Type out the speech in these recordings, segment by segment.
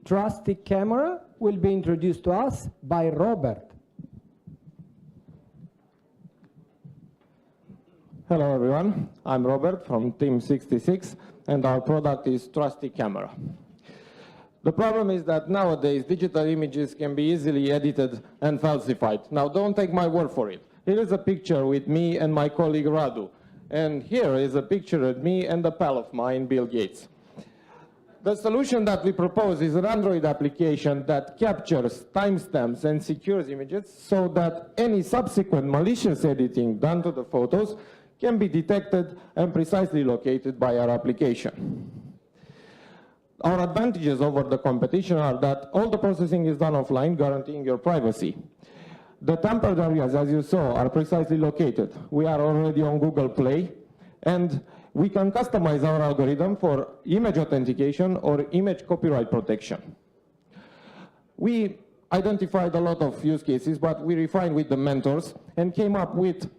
Trusty camera will be introduced to us by Robert. Hello everyone, I'm Robert from Team 66 and our product is Trusty camera. The problem is that nowadays digital images can be easily edited and falsified. Now don't take my word for it. Here is a picture with me and my colleague Radu. And here is a picture of me and a pal of mine, Bill Gates. The solution that we propose is an Android application that captures timestamps and secures images so that any subsequent malicious editing done to the photos can be detected and precisely located by our application. Our advantages over the competition are that all the processing is done offline, guaranteeing your privacy. The tampered areas, as you saw, are precisely located. We are already on Google Play, and we can customize our algorithm for image authentication or image copyright protection. We identified a lot of use cases, but we refined with the mentors and came up with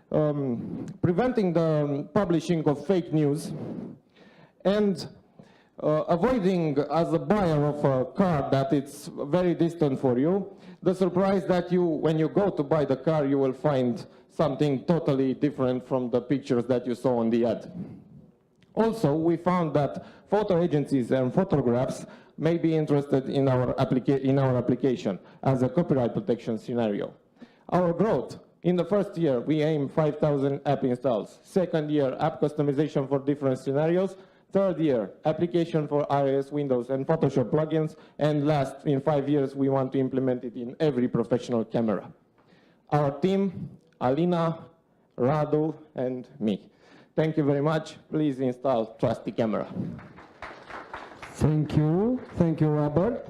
preventing the publishing of fake news and avoiding, as a buyer of a car that it's very distant for you, the surprise that when you go to buy the car, you will find something totally different from the pictures that you saw on the ad. Also, we found that photo agencies and photographs may be interested in our application as a copyright protection scenario. Our growth: in the first year, we aim 5,000 app installs. Second year, app customization for different scenarios. Third year, application for iOS, Windows, and Photoshop plugins. And last, in 5 years, we want to implement it in every professional camera. Our team, Alina, Radu, and me. Thank you very much. Please install Trusty camera. Thank you, Robert.